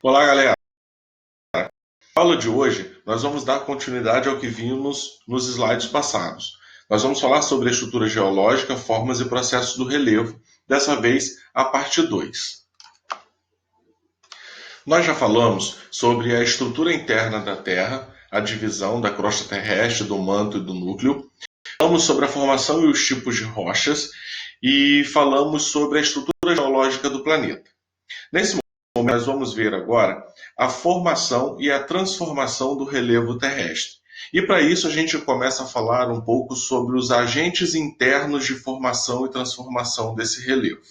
Olá, galera. Na aula de hoje, nós vamos dar continuidade ao que vimos nos slides passados. Nós vamos falar sobre a estrutura geológica, formas e processos do relevo, dessa vez a parte 2. Nós já falamos sobre a estrutura interna da Terra, a divisão da crosta terrestre, do manto e do núcleo. Falamos sobre a formação e os tipos de rochas e falamos sobre a estrutura geológica do planeta. Nesse momento, nós vamos ver agora a formação e a transformação do relevo terrestre. E para isso a gente começa a falar um pouco sobre os agentes internos de formação e transformação desse relevo.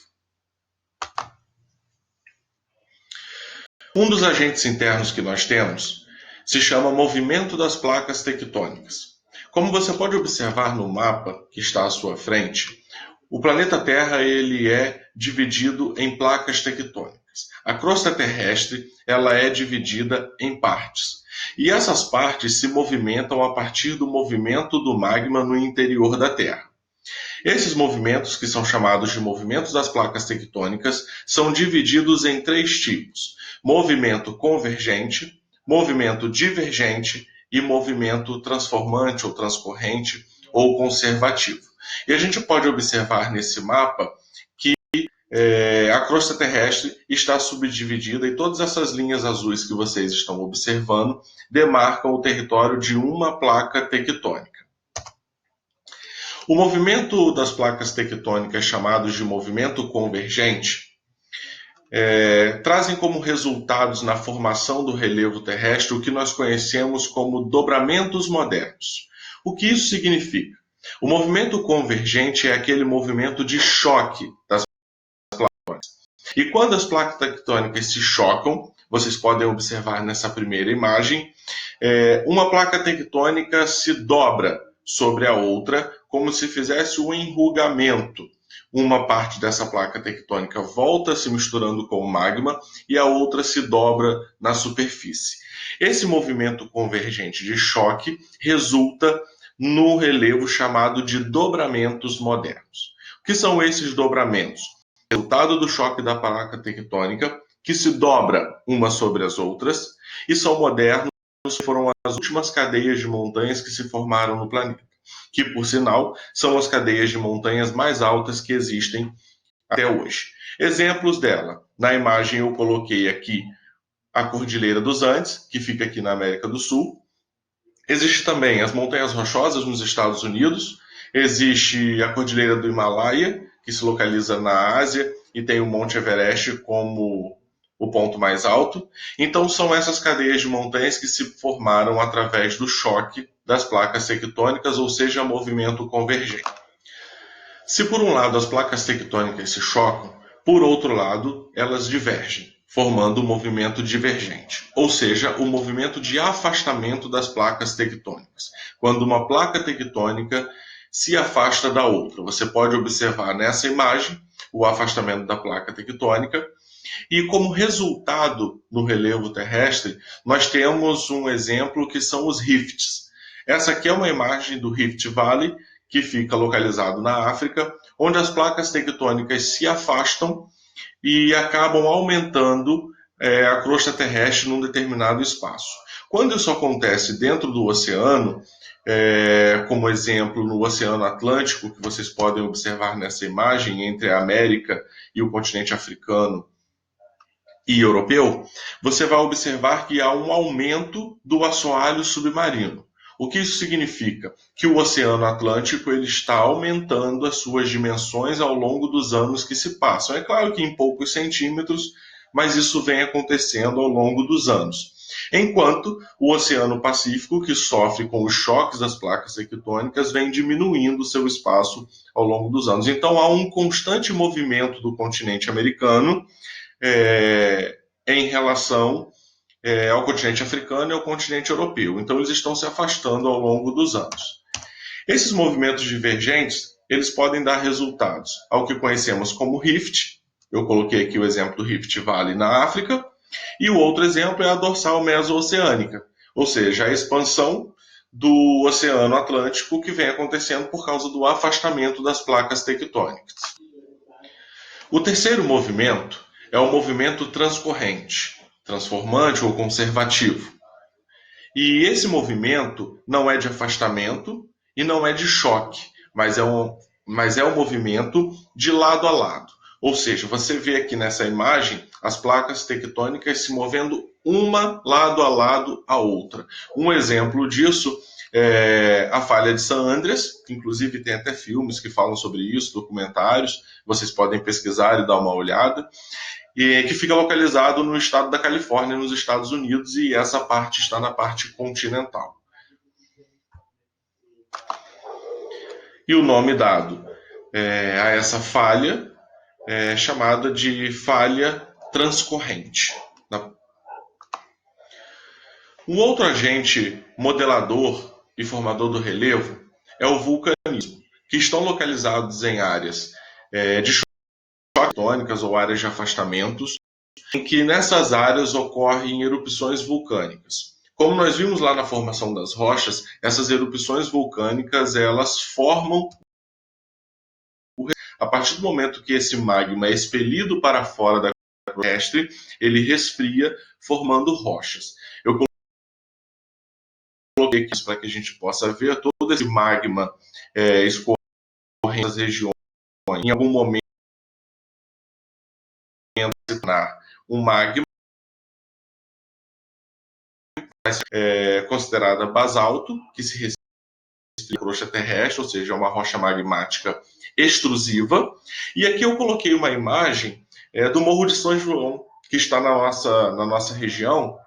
Um dos agentes internos que nós temos se chama movimento das placas tectônicas. Como você pode observar no mapa que está à sua frente, o planeta Terra ele é dividido em placas tectônicas. A crosta terrestre ela é dividida em partes. E essas partes se movimentam a partir do movimento do magma no interior da Terra. Esses movimentos, que são chamados de movimentos das placas tectônicas, são divididos em três tipos: movimento convergente, movimento divergente e movimento transformante ou transcorrente ou conservativo. E a gente pode observar nesse mapa que a crosta terrestre está subdividida e todas essas linhas azuis que vocês estão observando demarcam o território de uma placa tectônica. O movimento das placas tectônicas, chamados de movimento convergente, trazem como resultados na formação do relevo terrestre o que nós conhecemos como dobramentos modernos. O que isso significa? O movimento convergente é aquele movimento de choque das placas. E quando as placas tectônicas se chocam, vocês podem observar nessa primeira imagem, uma placa tectônica se dobra sobre a outra, como se fizesse um enrugamento. Uma parte dessa placa tectônica volta se misturando com o magma e a outra se dobra na superfície. Esse movimento convergente de choque resulta no relevo chamado de dobramentos modernos. O que são esses dobramentos? Resultado do choque da placa tectônica, que se dobra uma sobre as outras, e são modernos, foram as últimas cadeias de montanhas que se formaram no planeta, que, por sinal, são as cadeias de montanhas mais altas que existem até hoje. Exemplos dela. Na imagem eu coloquei aqui a Cordilheira dos Andes, que fica aqui na América do Sul. Existe também as Montanhas Rochosas nos Estados Unidos. Existe a Cordilheira do Himalaia, que se localiza na Ásia e tem o Monte Everest como o ponto mais alto. Então são essas cadeias de montanhas que se formaram através do choque das placas tectônicas, ou seja, movimento convergente. Se por um lado as placas tectônicas se chocam, por outro lado elas divergem, formando o movimento divergente, ou seja, o movimento de afastamento das placas tectônicas. Quando uma placa tectônica se afasta da outra. Você pode observar nessa imagem o afastamento da placa tectônica. E como resultado no relevo terrestre, nós temos um exemplo que são os rifts. Essa aqui é uma imagem do Rift Valley, que fica localizado na África, onde as placas tectônicas se afastam e acabam aumentando a crosta terrestre num determinado espaço. Quando isso acontece dentro do oceano, como exemplo no Oceano Atlântico, que vocês podem observar nessa imagem, entre a América e o continente africano e europeu, você vai observar que há um aumento do assoalho submarino. O que isso significa? Que o Oceano Atlântico ele está aumentando as suas dimensões ao longo dos anos que se passam. É claro que em poucos centímetros, mas isso vem acontecendo ao longo dos anos. Enquanto o Oceano Pacífico, que sofre com os choques das placas tectônicas, vem diminuindo seu espaço ao longo dos anos. Então há um constante movimento do continente americano em relação ao continente africano e ao continente europeu. Então eles estão se afastando ao longo dos anos. Esses movimentos divergentes, eles podem dar resultados ao que conhecemos como rift. Eu coloquei aqui o exemplo do Rift Valley na África, e o outro exemplo é a dorsal meso-oceânica, ou seja, a expansão do Oceano Atlântico que vem acontecendo por causa do afastamento das placas tectônicas. O terceiro movimento é o movimento transcorrente. transformante ou conservativo. E esse movimento não é de afastamento e não é de choque, mas é um movimento de lado a lado. Ou seja, você vê aqui nessa imagem as placas tectônicas se movendo uma lado a lado a outra. Um exemplo disso é a falha de San Andreas, que inclusive tem até filmes que falam sobre isso, documentários, vocês podem pesquisar e dar uma olhada, e que fica localizado no estado da Califórnia, nos Estados Unidos, e essa parte está na parte continental. E o nome dado a essa falha é chamada de falha transcorrente. Um outro agente modelador e formador do relevo é o vulcanismo, que estão localizados em áreas de choque tectônicas ou áreas de afastamentos, em que nessas áreas ocorrem erupções vulcânicas. Como nós vimos lá na formação das rochas, essas erupções vulcânicas elas formam a partir do momento que esse magma é expelido para fora da crosta terrestre, ele resfria, formando rochas. Eu coloquei aqui para que a gente possa ver todo esse magma escorrendo nas regiões. Em algum momento, um magma considerada basalto, que se resfria na crosta terrestre, ou seja, é uma rocha magmática extrusiva. E aqui eu coloquei uma imagem do Morro de São João, que está na nossa região,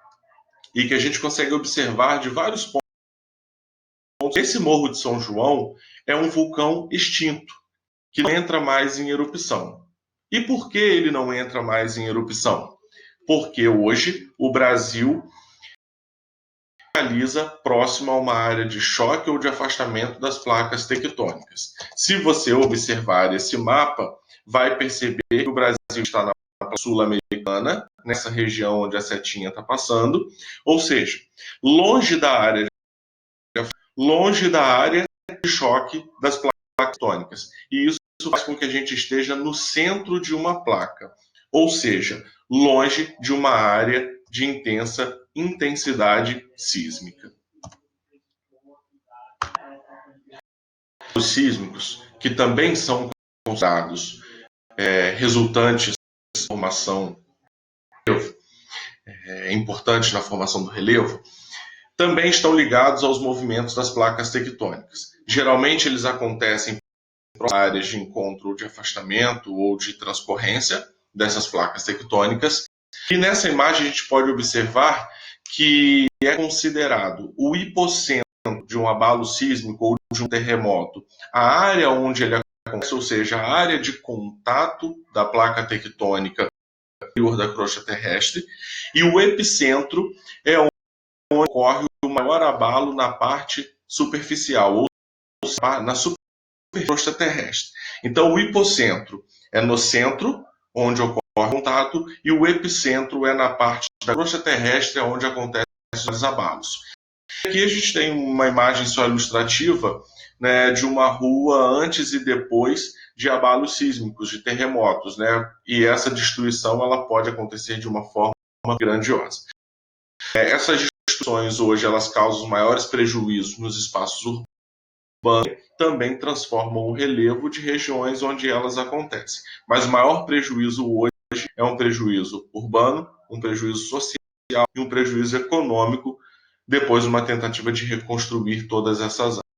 e que a gente consegue observar de vários pontos. Esse Morro de São João é um vulcão extinto, que não entra mais em erupção. E por que ele não entra mais em erupção? Porque hoje o Brasil localiza próximo a uma área de choque ou de afastamento das placas tectônicas. Se você observar esse mapa, vai perceber que o Brasil está na sul-americana, nessa região onde a setinha está passando, ou seja, longe da área de choque das placas tectônicas. E isso faz com que a gente esteja no centro de uma placa, ou seja, longe de uma área de intensa intensidade sísmica. Os sísmicos, que também são considerados resultantes da formação importante na formação do relevo, também estão ligados aos movimentos das placas tectônicas. Geralmente eles acontecem em áreas de encontro de afastamento ou de transcorrência dessas placas tectônicas. E nessa imagem a gente pode observar que é considerado o hipocentro de um abalo sísmico ou de um terremoto a área onde ele acontece, ou seja, a área de contato da placa tectônica interior da crosta terrestre, e o epicentro é onde ocorre o maior abalo na parte superficial, ou na superfície da crosta terrestre. Então, o hipocentro é no centro, onde ocorre o contato, e o epicentro é na parte da crosta terrestre, onde acontecem os abalos. Aqui a gente tem uma imagem só ilustrativa, né, de uma rua antes e depois de abalos sísmicos, de terremotos, né? E essa destruição ela pode acontecer de uma forma grandiosa. Essas destruições hoje elas causam os maiores prejuízos nos espaços urbanos, também transformam o relevo de regiões onde elas acontecem. Mas o maior prejuízo hoje é um prejuízo urbano, um prejuízo social e um prejuízo econômico depois de uma tentativa de reconstruir todas essas áreas.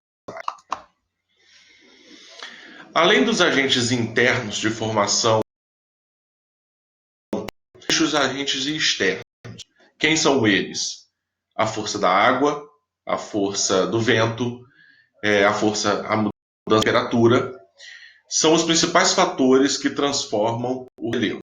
Além dos agentes internos de formação, existem os agentes externos. Quem são eles? A força da água, a força do vento, a mudança da temperatura, são os principais fatores que transformam o relevo.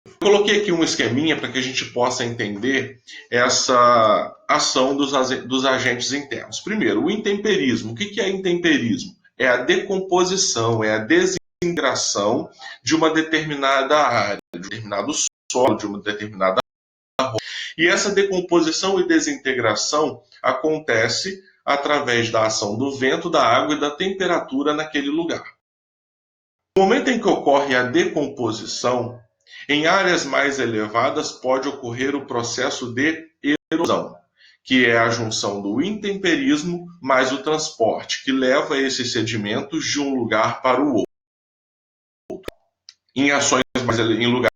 Eu coloquei aqui um esqueminha para que a gente possa entender essa ação dos agentes internos. Primeiro, o intemperismo. O que é intemperismo? É a decomposição, é a desintegração de uma determinada área, de um determinado solo, de uma determinada rocha. E essa decomposição e desintegração acontece através da ação do vento, da água e da temperatura naquele lugar. No momento em que ocorre a decomposição, Em áreas mais elevadas pode ocorrer o processo de erosão, que é a junção do intemperismo mais o transporte, que leva esses sedimentos de um lugar para o outro. Em lugares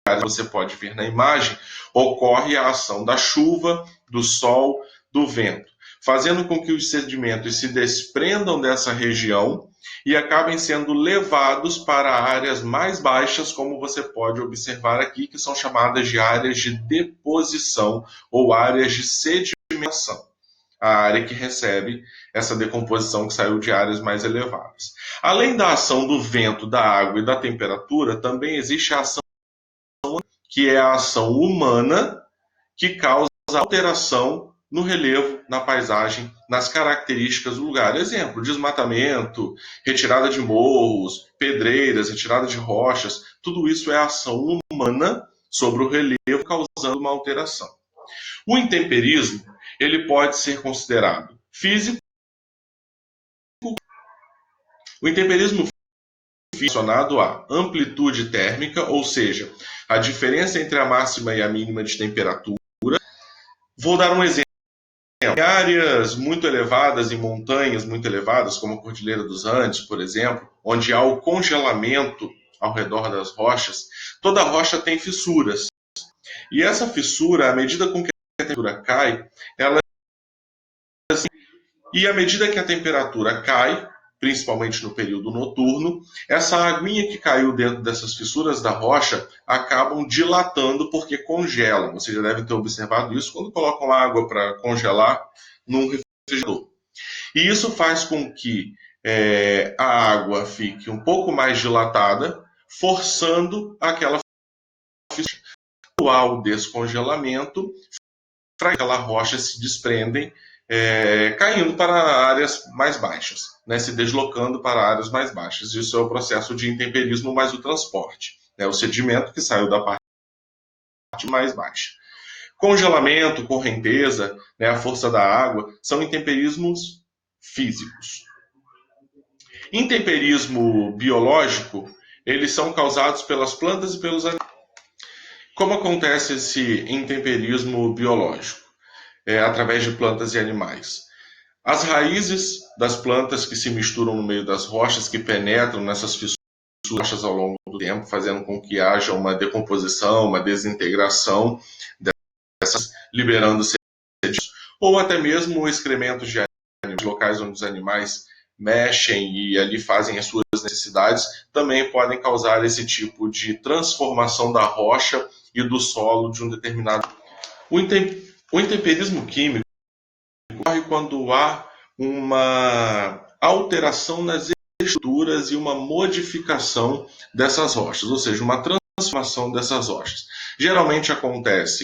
que você pode ver na imagem, ocorre a ação da chuva, do sol, do vento, fazendo com que os sedimentos se desprendam dessa região e acabem sendo levados para áreas mais baixas, como você pode observar aqui, que são chamadas de áreas de deposição ou áreas de sedimentação, a área que recebe essa decomposição que saiu de áreas mais elevadas. Além da ação do vento, da água e da temperatura, também existe a ação que é a ação humana que causa alteração no relevo, na paisagem, nas características do lugar. Exemplo, desmatamento, retirada de morros, pedreiras, retirada de rochas, tudo isso é ação humana sobre o relevo causando uma alteração. O intemperismo, ele pode ser considerado físico. O intemperismo relacionado à amplitude térmica, ou seja, a diferença entre a máxima e a mínima de temperatura. Vou dar um exemplo. Em áreas muito elevadas, em montanhas muito elevadas, como a Cordilheira dos Andes, por exemplo, onde há o congelamento ao redor das rochas, toda rocha tem fissuras. E essa fissura, à medida com que a temperatura cai, à medida que a temperatura cai, principalmente no período noturno, essa aguinha que caiu dentro dessas fissuras da rocha acabam dilatando porque congelam. Você já deve ter observado isso quando colocam água para congelar num refrigerador. E isso faz com que a água fique um pouco mais dilatada, forçando aquela fissura. Ao descongelamento, aquela rocha se desprendem, caindo para áreas mais baixas, né, se deslocando para áreas mais baixas. Isso é o processo de intemperismo mais o transporte, né, o sedimento que saiu da parte mais baixa. Congelamento, correnteza, né, a força da água, são intemperismos físicos. Intemperismo biológico, eles são causados pelas plantas e pelos animais. Como acontece esse intemperismo biológico? Através de plantas e animais. As raízes das plantas que se misturam no meio das rochas, que penetram nessas fissuras ao longo do tempo, fazendo com que haja uma decomposição, uma desintegração dessas, liberando sedimentos, ou até mesmo o excremento de animais, locais onde os animais mexem e ali fazem as suas necessidades, também podem causar esse tipo de transformação da rocha e do solo de um determinado. O intemperismo químico ocorre quando há uma alteração nas estruturas e uma modificação dessas rochas, ou seja, uma transformação dessas rochas. Geralmente acontece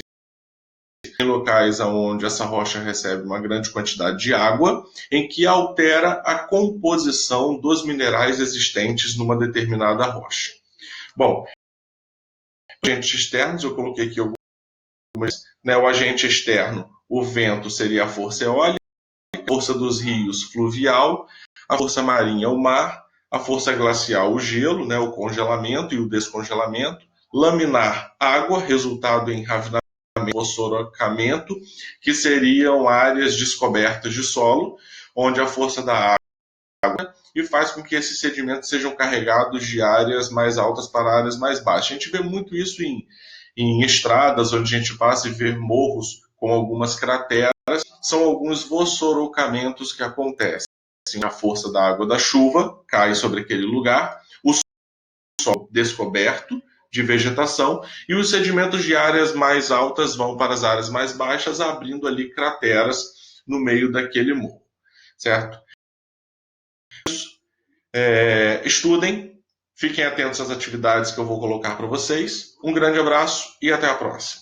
em locais onde essa rocha recebe uma grande quantidade de água, em que altera a composição dos minerais existentes numa determinada rocha. Bom, agentes externos, eu coloquei aqui algumas, né, o agente externo, o vento seria a força eólica, a força dos rios fluvial, a força marinha o mar, a força glacial o gelo, né, o congelamento e o descongelamento, laminar água, resultado em ravinamento, fossorocamento, que seriam áreas descobertas de solo, onde a força da água e faz com que esses sedimentos sejam carregados de áreas mais altas para áreas mais baixas. A gente vê muito isso em estradas, onde a gente passa e vê morros com algumas crateras, são alguns vossorocamentos que acontecem. A força da água da chuva cai sobre aquele lugar, o solo descoberto de vegetação e os sedimentos de áreas mais altas vão para as áreas mais baixas, abrindo ali crateras no meio daquele morro, certo? Estudem, fiquem atentos às atividades que eu vou colocar para vocês. Um grande abraço e até a próxima.